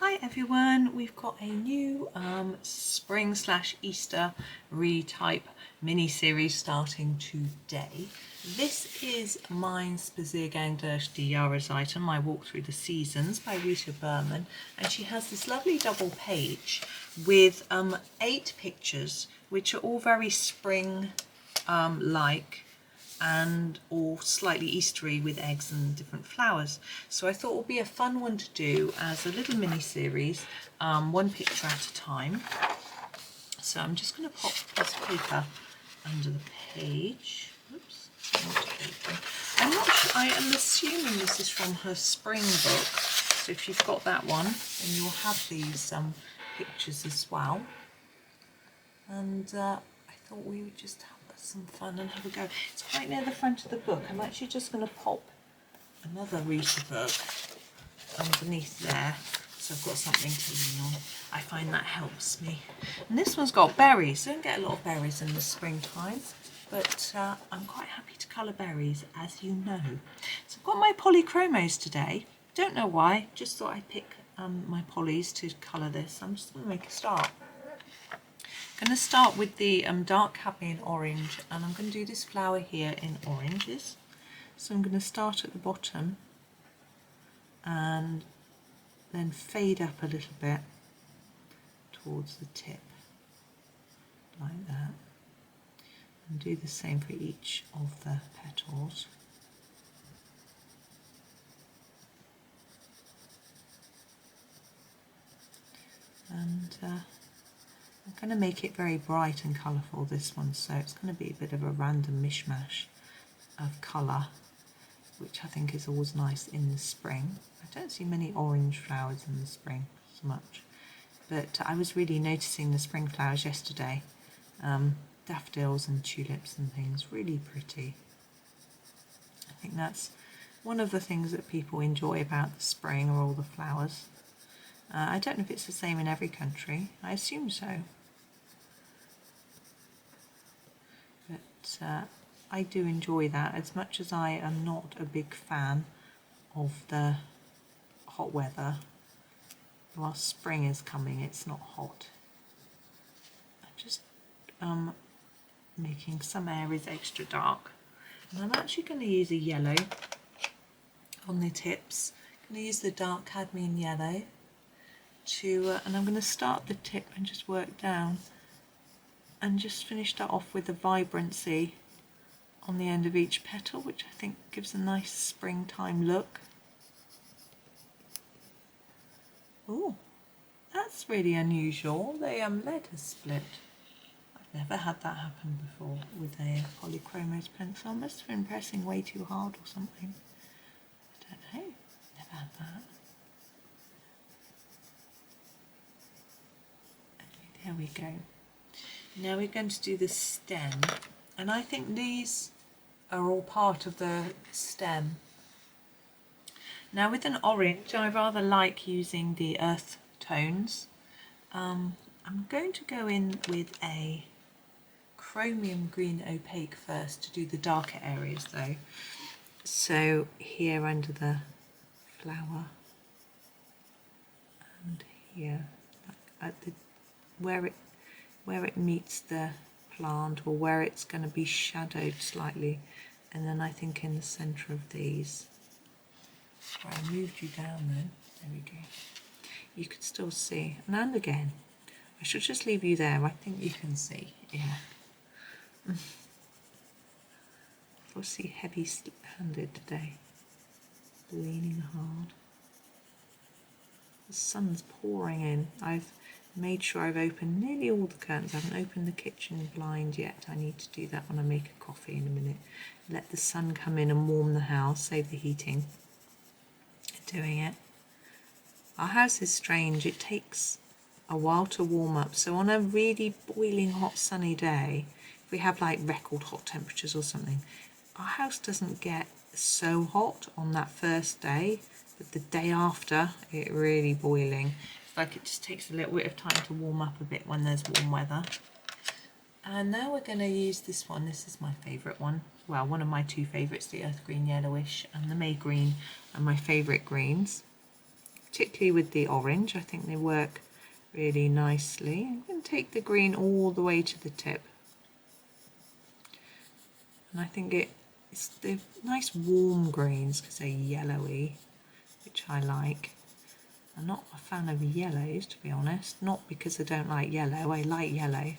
Hi everyone, we've got a new spring / Easter retype mini series starting today. This is Mein Spaziergang Durch die Jahreszeiten, my walk through the seasons by Rita Berman, and she has this lovely double page with 8 pictures which are all very spring like and all slightly Eastery with eggs and different flowers. So I thought it would be a fun one to do as a little mini series, one picture at a time. So I'm just going to pop this paper under the page. Oops, I'm not sure, I am assuming this is from her spring book. So if you've got that one, then you'll have these pictures as well. And I thought we would just have some fun and have a go. It's right near the front of the book. I'm actually just going to pop another Rita book underneath there, so I've got something to lean on. I find that helps me. And this one's got berries. I don't get a lot of berries in the springtime, but I'm quite happy to colour berries, as you know. So I've got my Polychromos today. Don't know why, just thought I'd pick my polys to colour this. I'm just going to make a start. I'm going to start with the dark Cadmium Orange, and I'm going to do this flower here in oranges. So I'm going to start at the bottom and then fade up a little bit towards the tip, like that. And do the same for each of the petals. And I'm going to make it very bright and colourful, this one, so it's going to be a bit of a random mishmash of colour, which I think is always nice in the spring. I don't see many orange flowers in the spring so much, but I was really noticing the spring flowers yesterday. Daffodils and tulips and things, really pretty. I think that's one of the things that people enjoy about the spring, are all the flowers. I don't know if it's the same in every country. I assume so. But I do enjoy that, as much as I am not a big fan of the hot weather. While spring is coming, it's not hot. I'm just making some areas extra dark. And I'm actually going to use a yellow on the tips. I'm going to use the dark cadmium yellow. And I'm going to start the tip and just work down and just finish that off with the vibrancy on the end of each petal, which I think gives a nice springtime look. Oh, that's really unusual. The lead has split. I've never had that happen before with a Polychromos pencil. I must have been pressing way too hard or something. I don't know. Never had that. There we go. Now we're going to do the stem, and I think these are all part of the stem. Now with an orange, I rather like using the earth tones. I'm going to go in with a Chromium green opaque first to do the darker areas though. So here under the flower and here at the where it meets the plant, or where it's going to be shadowed slightly, and then I think in the centre of these, where I moved you down then, there we go, you can still see, and again, I should just leave you there, I think you can see, yeah. I see heavy handed today, leaning hard. The sun's pouring in. I've made sure I've opened nearly all the curtains. I haven't opened the kitchen blind yet. I need to do that when I make a coffee in a minute. Let the sun come in and warm the house, save the heating. Doing it. Our house is strange. It takes a while to warm up. So on a really boiling hot sunny day, if we have like record hot temperatures or something, our house doesn't get so hot on that first day, but the day after, it's really boiling. Like it just takes a little bit of time to warm up a bit when there's warm weather. And now we're going to use this one. This is my favourite one. Well, one of my 2 favourites, the earth green yellowish and the May green are my favourite greens. particularly with the orange. I think they work really nicely. I'm going to take the green all the way to the tip. And I think it's the nice warm greens because they're yellowy, which I like. I'm not a fan of yellows, to be honest. Not because I don't like yellow. I like yellow.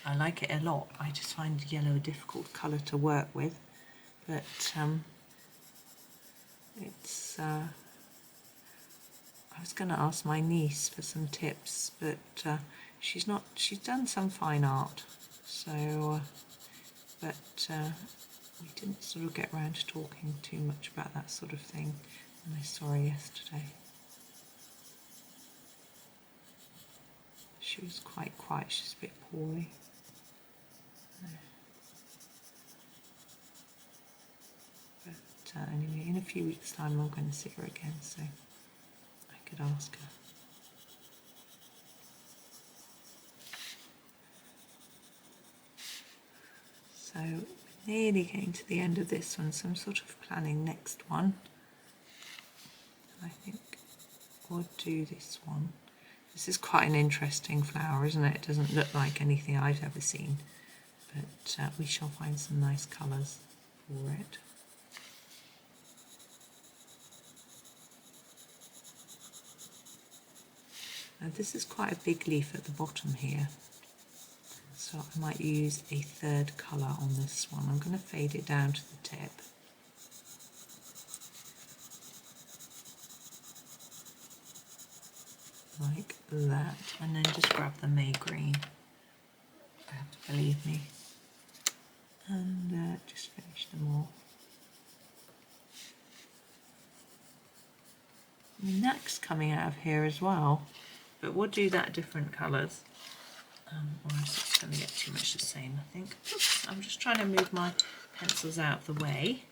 I like it a lot. I just find yellow a difficult colour to work with. But it's... I was going to ask my niece for some tips, but she's done some fine art. So, but we didn't sort of get around to talking too much about that sort of thing when I saw her yesterday. She was quite quiet, she's a bit poorly. But anyway, in a few weeks' time I'm going to see her again, so I could ask her. So we're nearly getting to the end of this one, so I'm sort of planning next one. I think we'll do this one. This is quite an interesting flower, isn't it? It doesn't look like anything I've ever seen, but we shall find some nice colours for it. Now this is quite a big leaf at the bottom here, so I might use a third colour on this one. I'm going to fade it down to the tip. Like that, and then just grab the May green. You have to believe me, and just finish them all. I mean, that's coming out of here as well, but we'll do that different colours, or else it's going to get too much the same, I think. Oops, I'm just trying to move my pencils out of the way.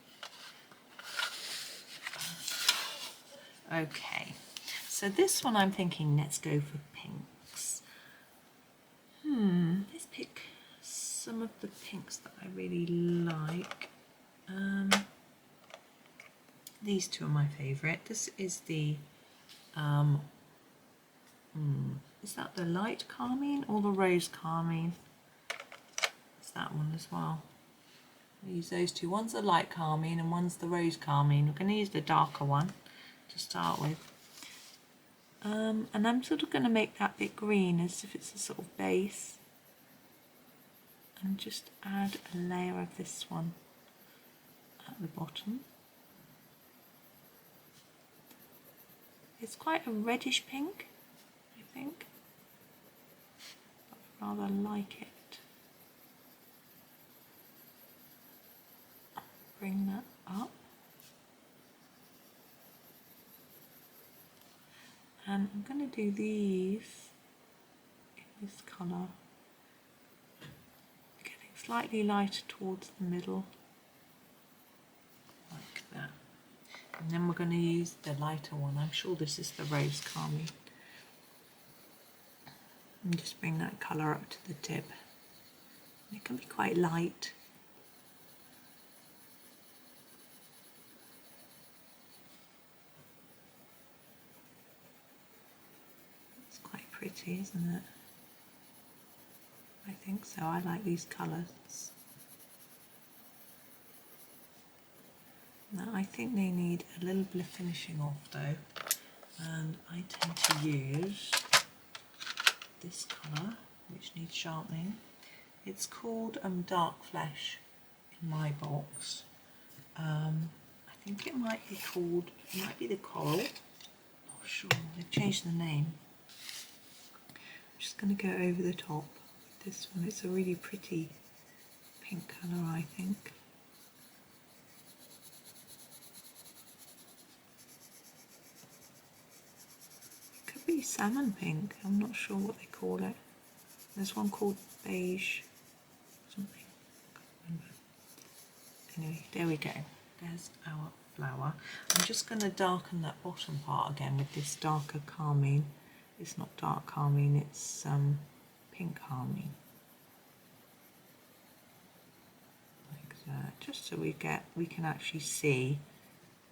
Okay. So this one I'm thinking, let's go for pinks. Let's pick some of the pinks that I really like. These two are my favourite. This is the, is that the light carmine or the rose carmine? It's that one as well. We'll use those two. One's the light carmine and one's the rose carmine. We're going to use the darker one to start with. And I'm sort of going to make that bit green as if it's a sort of base, and just add a layer of this one at the bottom. It's quite a reddish pink, I think, but I rather like it. Bring that up. And I'm going to do these in this colour, getting slightly lighter towards the middle, like that. And then we're going to use the lighter one. I'm sure this is the rose carmine. And just bring that colour up to the tip. It can be quite light. Pretty, isn't it? I think so. I like these colours. Now I think they need a little bit of finishing off though, and I tend to use this colour which needs sharpening. It's called Dark Flesh in my box. I think it might be called, it might be the Coral. Not sure, they've changed the name. Just going to go over the top with this one. It's a really pretty pink colour, I think. It could be salmon pink, I'm not sure what they call it. There's one called beige something. I can't remember. Anyway, there we go. There's our flower. I'm just going to darken that bottom part again with this darker carmine. It's not dark carmine, it's pink carmine. Like that, just so we can actually see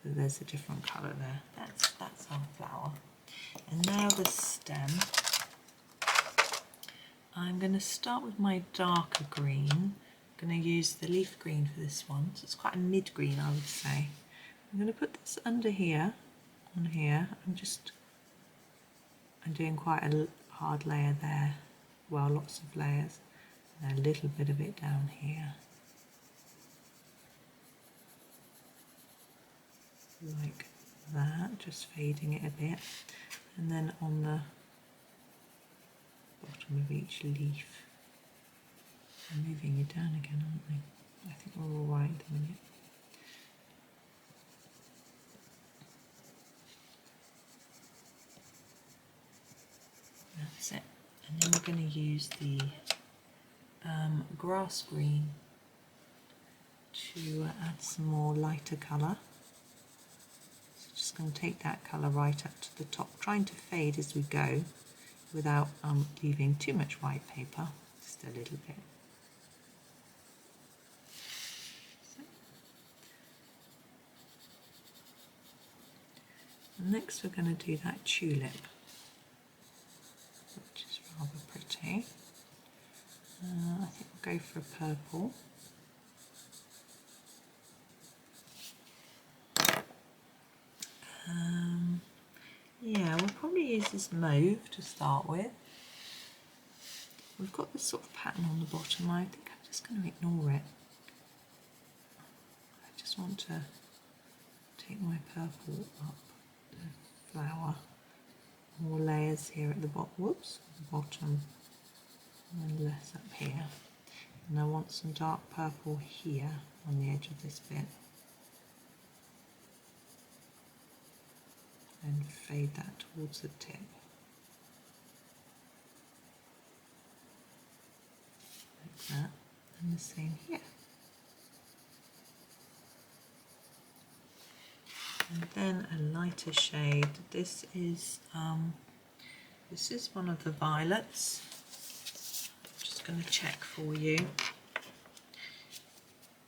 that there's a different colour there. That's our flower. And now the stem. I'm going to start with my darker green. I'm going to use the leaf green for this one. So it's quite a mid green, I would say. I'm going to put this under here, on here. I'm doing quite a hard layer there. Well, lots of layers. And a little bit of it down here. Like that, just fading it a bit. And then on the bottom of each leaf. I'm moving it down again, aren't we? I think we're all right at the minute. That's it. And then we're going to use the grass green to add some more lighter colour. So just going to take that colour right up to the top, trying to fade as we go without leaving too much white paper, just a little bit. So. And next we're going to do that tulip, which is rather pretty. I think we'll go for a purple. Yeah, we'll probably use this mauve to start with. We've got this sort of pattern on the bottom. I think I'm just going to ignore it. I just want to take my purple up the flower. More layers here at the bottom. Whoops, at the bottom, and then less up here. And I want some dark purple here on the edge of this bit. And fade that towards the tip. Like that. And the same here. And then a lighter shade. This is one of the violets. I'm just going to check for you.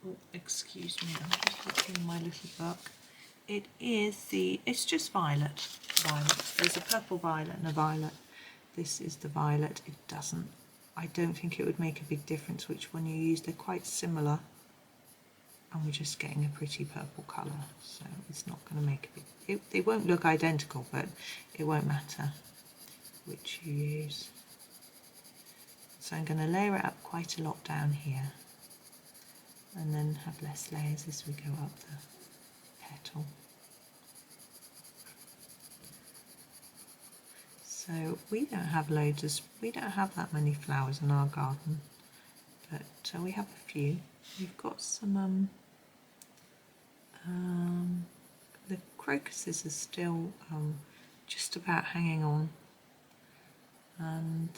Oh, excuse me, I'm just looking in my little book. It's just violet. There's a purple violet and a violet. This is the violet. I don't think it would make a big difference which one you use. They're quite similar. And we're just getting a pretty purple colour. So it's not going to make a big... They won't look identical, but it won't matter which you use. So I'm going to layer it up quite a lot down here. And then have less layers as we go up the petal. So we don't have that many flowers in our garden, but we have a few. We've got some the crocuses are still just about hanging on, and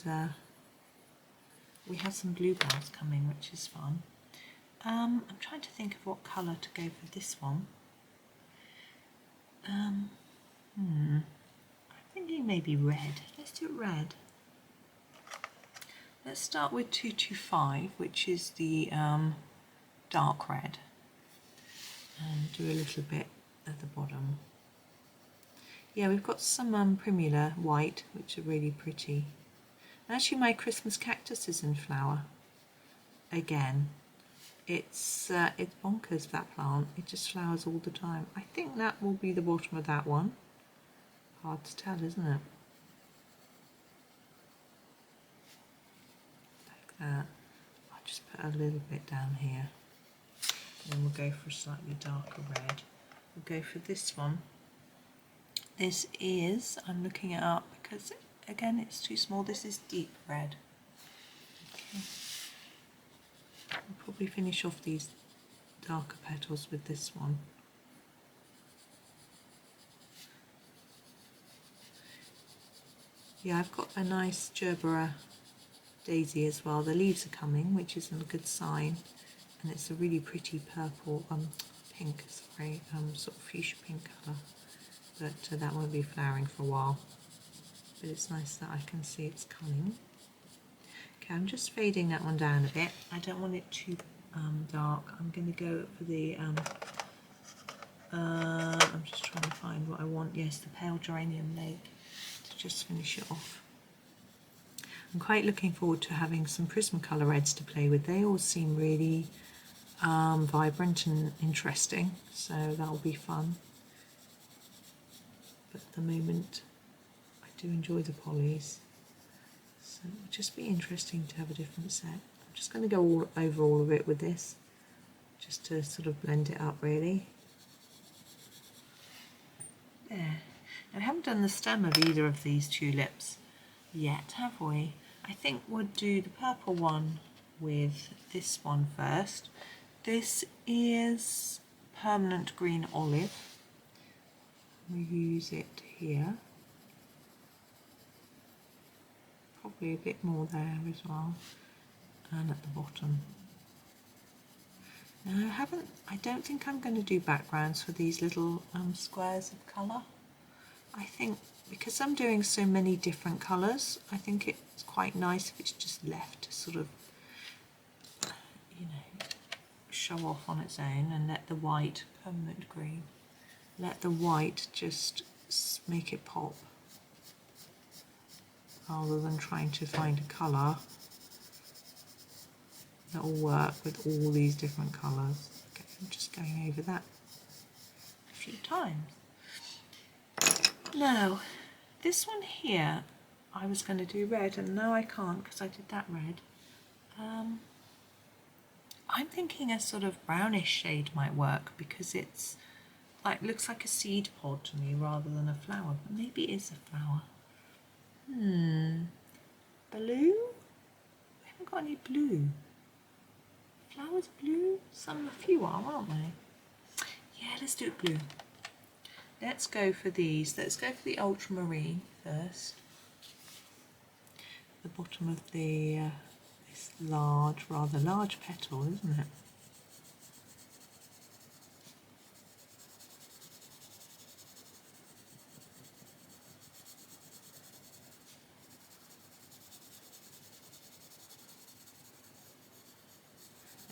we have some bluebells coming, which is fun. I'm trying to think of what colour to go for this one. I'm thinking maybe red. Let's do red. Let's start with 225, which is the dark red, and do a little bit at the bottom. Yeah, we've got some primula white, which are really pretty. And actually, my Christmas cactus is in flower again. It's bonkers, that plant. It just flowers all the time. I think that will be the bottom of that one. Hard to tell, isn't it? Like that. I'll just put a little bit down here. And then we'll go for a slightly darker red. We'll go for this one. This is, I'm looking it up because, again, it's too small. This is deep red. Okay. I'll probably finish off these darker petals with this one. Yeah, I've got a nice Gerbera Daisy as well. The leaves are coming, which is a good sign. And it's a really pretty purple, pink, sorry, sort of fuchsia pink colour. But that won't be flowering for a while. But it's nice that I can see it's coming. Okay, I'm just fading that one down a bit. I don't want it too dark. I'm going to go for the, I'm just trying to find what I want. Yes, the pale geranium lake. to just finish it off. I'm quite looking forward to having some Prismacolor reds to play with. They all seem really vibrant and interesting, so that'll be fun. But at the moment I do enjoy the polys, so it'll just be interesting to have a different set. I'm just going to go over all of it with this, just to sort of blend it up really. There. Now we haven't done the stem of either of these tulips yet, have we? I think we'll do the purple one with this one first. This is permanent green olive. We use it here. Probably a bit more there as well, and at the bottom. Now I don't think I'm going to do backgrounds for these little squares of colour. I think because I'm doing so many different colours, I think it's quite nice if it's just left to sort of, you know, show off on its own, and let the white, permanent green, let the white just make it pop, rather than trying to find a colour that will work with all these different colours. Okay, I'm just going over that a few times. Now, this one here, I was going to do red, and now I can't because I did that red. I'm thinking a sort of brownish shade might work, because it's like, looks like a seed pod to me rather than a flower, but maybe it is a flower. Blue? We haven't got any blue. Flowers blue? A few are, aren't they? Yeah, let's do it blue. Let's go for these. Let's go for the ultramarine first. The bottom of the this rather large petal, isn't it?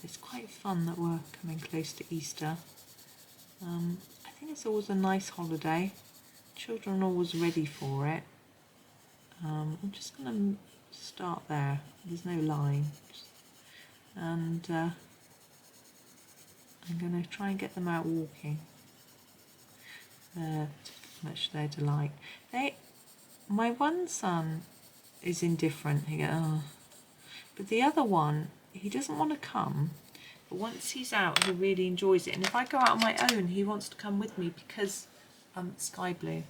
It's quite fun that we're coming close to Easter. I think it's always a nice holiday. Children are always ready for it. I'm just going to start there. There's no line. And I'm going to try and get them out walking. Much to their delight. My one son is indifferent. He goes, oh. But the other one, he doesn't want to come. But once he's out, he really enjoys it. And if I go out on my own, he wants to come with me because sky blue.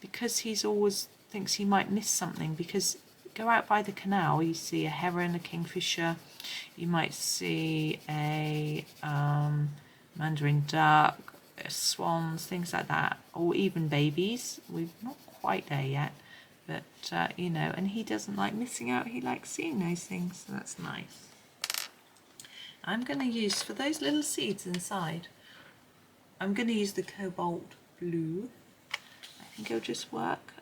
Because he's always thinks he might miss something. Because go out by the canal, you see a heron, a kingfisher. You might see a mandarin duck, swans, things like that, or even babies. We're not quite there yet, but you know, and he doesn't like missing out. He likes seeing those things, so that's nice. I'm going to use, for those little seeds inside, I'm going to use the Cobalt Blue. I think it'll just work.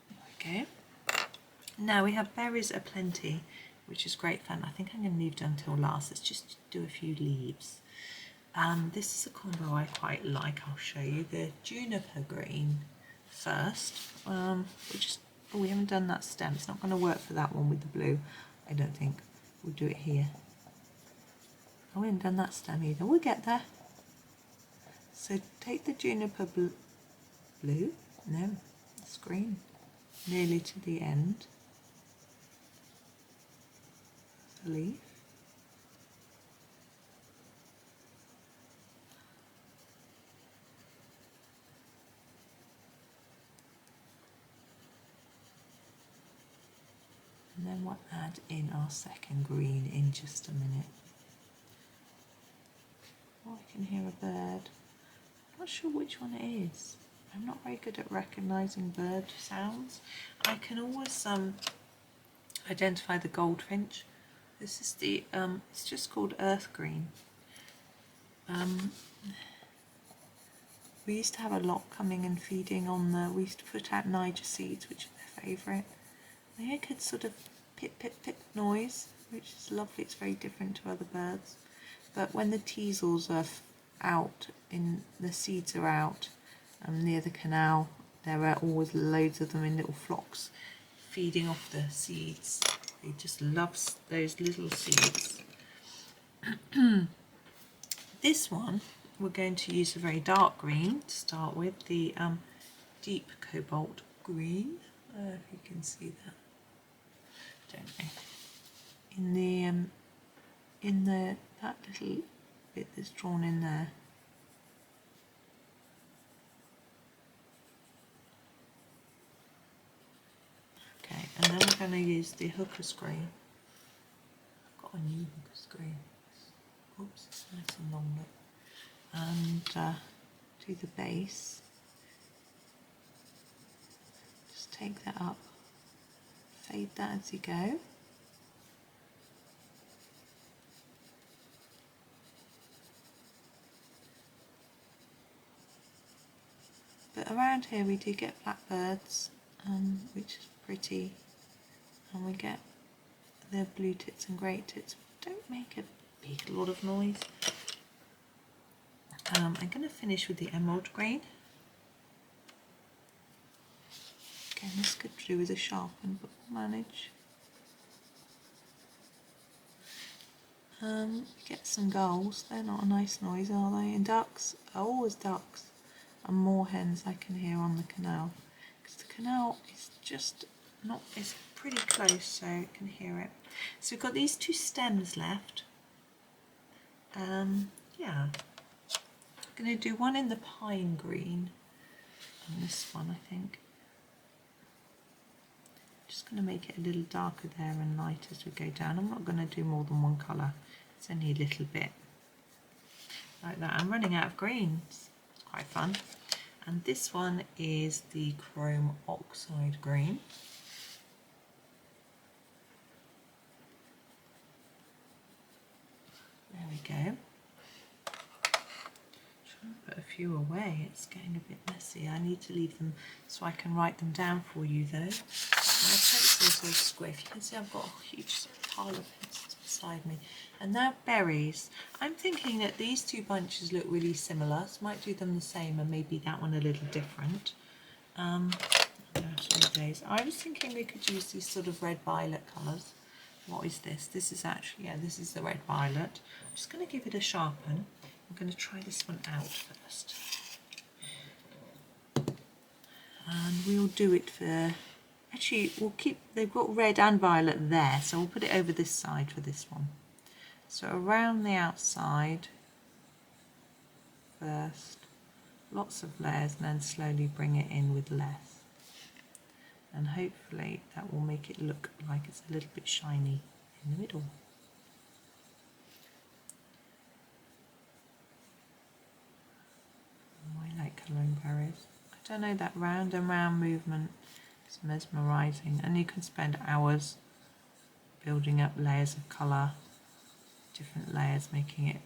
There we go. Now we have berries aplenty, which is great fun. I think I'm going to leave it until last. Let's just do a few leaves. This is a combo I quite like. I'll show you the Juniper Green first. We haven't done that stem. It's not going to work for that one with the blue, I don't think. We'll do it here. Oh, we haven't done that stem either. We'll get there. So take the Juniper Blue. No, it's green. Nearly to the end. The leaf. And then we'll add in our second green in just a minute. Oh, I can hear a bird. I'm not sure which one it is. I'm not very good at recognising bird sounds. I can always identify the goldfinch. This is the, it's just called earth green. We used to have a lot coming and feeding on the, we used to put out Niger seeds, which are their favourite. They make a sort of pip pip pip noise, which is lovely. It's very different to other birds. but when the teasels are out, the seeds are out near the canal, there are always loads of them in little flocks feeding off the seeds. They just love those little seeds. This one, we're going to use a very dark green to start with, the deep cobalt green. I don't know if you can see that. Don't know. In that little bit that's drawn in there. Okay, and then we're going to use the hooker's green. I've got a new hooker's green. Oops, it's nice and long look. And do the base. Just take that up, fade that as you go. But around here we do get blackbirds, which is pretty, and we get the blue tits and great tits. Don't make a big lot of noise. I'm going to finish with the emerald green. Again, this could do with a sharpen, but we'll manage. Get some gulls. They're not a nice noise, are they? And ducks are always ducks. And more hens I can hear on the canal, because the canal is just not, it's pretty close, so you can hear it. So we've got these two stems left. Yeah, I'm going to do one in the pine green and this one, I think. Just going to make it a little darker there and light as we go down. I'm not going to do more than one colour, it's only a little bit like that. I'm running out of greens, it's quite fun. And this one is the chrome oxide green. There we go. Trying to put a few away, it's getting a bit messy. I need to leave them so I can write them down for you though. My pencils are square. If you can see, I've got a huge pile of pencils beside me. And now berries. I'm thinking that these two bunches look really similar, so I might do them the same and maybe that one a little different. I was thinking we could use these sort of red violet colours. What is this? This is actually, yeah, this is the red violet. I'm just going to give it a sharpen. I'm going to try this one out first. And we'll do it for, actually we'll keep, they've got red and violet there, so we'll put it over this side for this one. So around the outside first, lots of layers, and then slowly bring it in with less. And hopefully that will make it look like it's a little bit shiny in the middle. Oh, I like colouring berries. I don't know, that round and round movement is mesmerising, and you can spend hours building up layers of colour, different layers, making it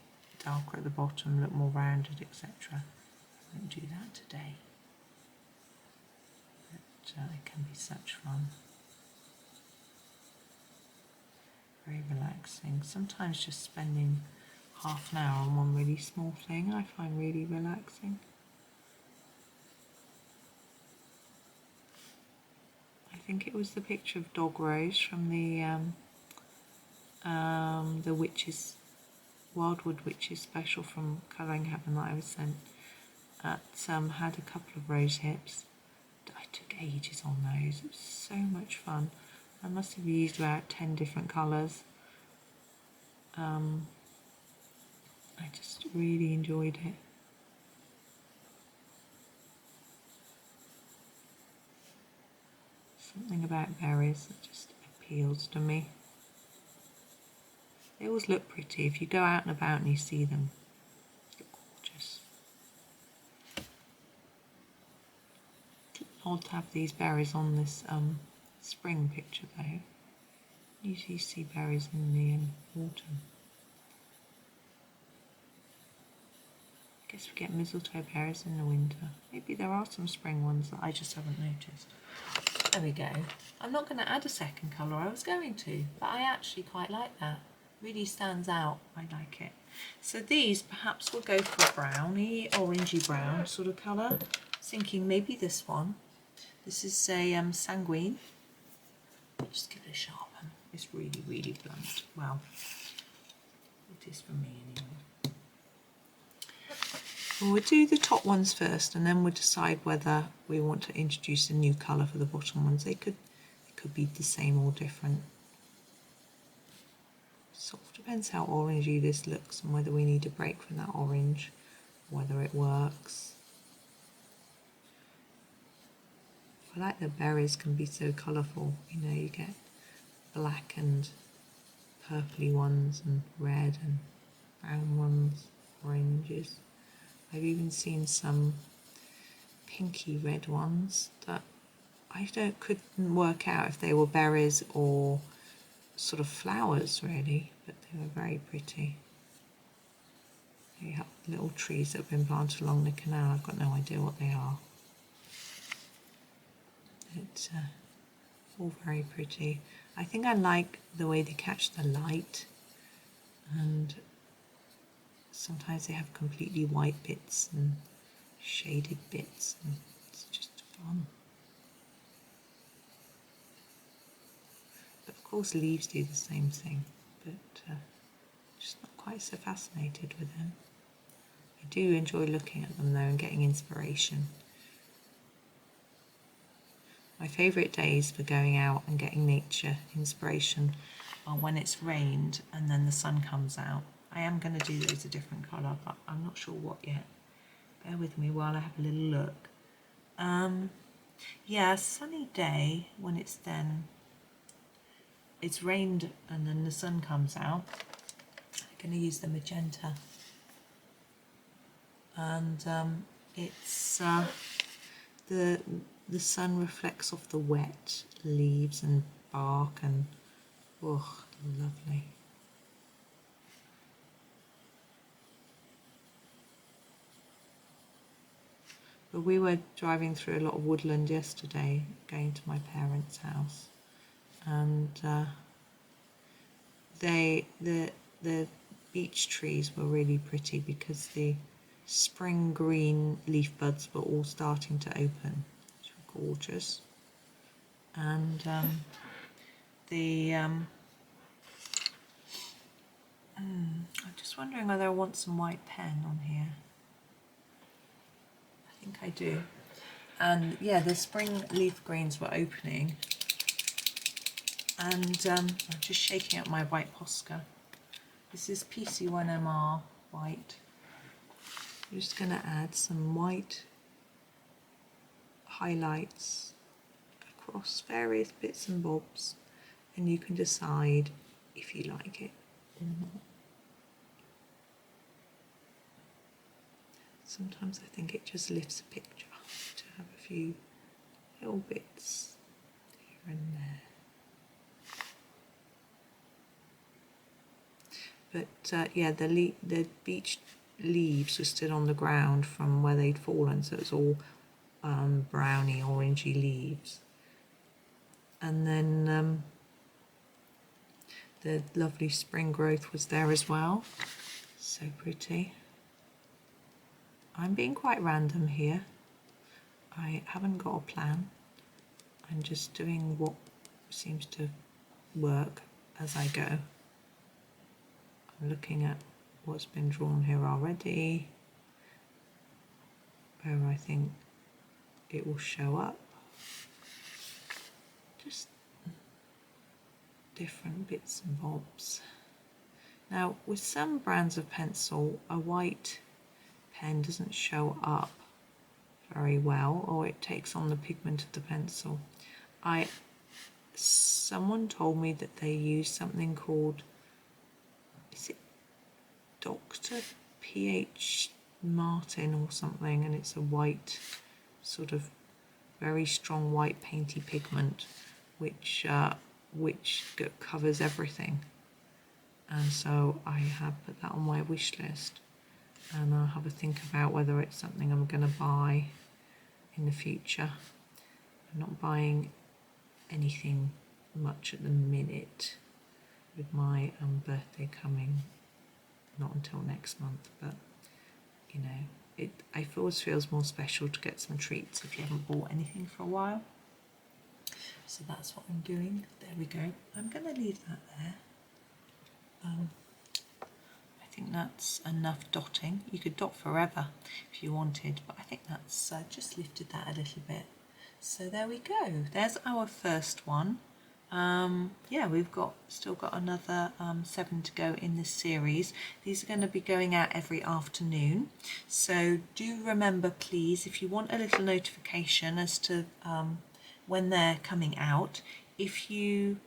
darker at the bottom, look more rounded, etc. I won't do that today. It can be such fun. Very relaxing. Sometimes just spending half an hour on one really small thing I find really relaxing. I think it was the picture of Dog Rose from the Witches, Wildwood Witches special from Colouring Heaven that I was sent. Had a couple of rose hips. I took ages on those. It was so much fun. I must have used about 10 different colours. I just really enjoyed it. Something about berries that just appeals to me. They always look pretty. If you go out and about and you see them, they look gorgeous. Odd to have these berries on this spring picture though. Usually you see berries in the autumn. I guess we get mistletoe berries in the winter. Maybe there are some spring ones that I just haven't noticed. There we go. I'm not going to add a second colour, I was going to, but I actually quite like that. Really stands out. I like it. So these perhaps will go for a browny, orangey brown sort of colour. Thinking maybe this one. This is a Sanguine. Just give it a sharpen. It's really, really blunt. Well, it is for me anyway. Well, we'll do the top ones first, and then we'll decide whether we want to introduce a new colour for the bottom ones. It could be the same or different. Sort of depends how orangey this looks and whether we need a break from that orange, whether it works. I like the berries can be so colourful, you know, you get black and purpley ones and red and brown ones, oranges. I've even seen some pinky red ones that I couldn't work out if they were berries or sort of flowers really, but they were very pretty. They have little trees that have been planted along the canal. I've got no idea what they are. It's all very pretty. I think I like the way they catch the light, and sometimes they have completely white bits and shaded bits, and it's just fun. But of course leaves do the same thing, but just not quite so fascinated with them. I do enjoy looking at them though and getting inspiration. My favourite days for going out and getting nature inspiration are when it's rained and then the sun comes out. I am going to do those a different colour, but I'm not sure what yet. Bear with me while I have a little look. Yeah, a sunny day when it's rained and then the sun comes out. I'm going to use the magenta. And it's the sun reflects off the wet leaves and bark, and oh, lovely. But we were driving through a lot of woodland yesterday, going to my parents' house, and the beech trees were really pretty because the spring green leaf buds were all starting to open. Gorgeous. And I'm just wondering whether I want some white pen on here. I think I do. And yeah, the spring leaf greens were opening, and I'm just shaking up my white Posca. This is PC1MR white. I'm just going to add some white highlights across various bits and bobs, and you can decide if you like it or not. Sometimes I think it just lifts a picture to have a few little bits here and there. But yeah, the beech leaves were still on the ground from where they'd fallen, so it's all browny, orangey leaves. And then the lovely spring growth was there as well. So pretty. I'm being quite random here. I haven't got a plan. I'm just doing what seems to work as I go. I'm looking at what's been drawn here already, where I think it will show up. Just different bits and bobs. Now, with some brands of pencil, a white pen doesn't show up very well, or it takes on the pigment of the pencil. Someone told me that they use something called, is it Dr. P.H. Martin or something, and it's a white, sort of very strong white painty pigment which covers everything. And so I have put that on my wish list, and I'll have a think about whether it's something I'm going to buy in the future. I'm not buying anything much at the minute. with my birthday coming not until next month, but you know, it always feels more special to get some treats if you haven't bought anything for a while. So that's what I'm doing. There we go. I'm going to leave that there. I think that's enough dotting. You could dot forever if you wanted, but I think that's just lifted that a little bit. So there we go. There's our first one. Yeah, we've still got another 7 to go in this series. These are going to be going out every afternoon, so do remember, please, if you want a little notification as to when they're coming out, if you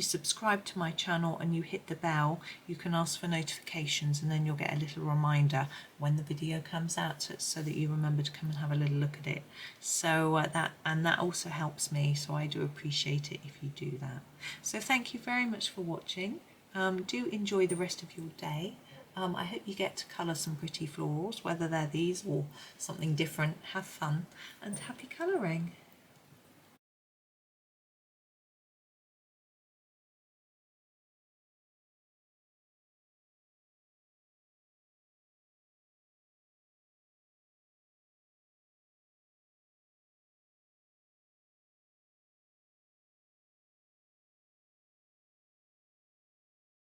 subscribe to my channel and you hit the bell, you can ask for notifications, and then you'll get a little reminder when the video comes out, so that you remember to come and have a little look at it. So that also helps me, so I do appreciate it if you do that. So thank you very much for watching. Do enjoy the rest of your day. I hope you get to colour some pretty florals, whether they're these or something different. Have fun and happy colouring.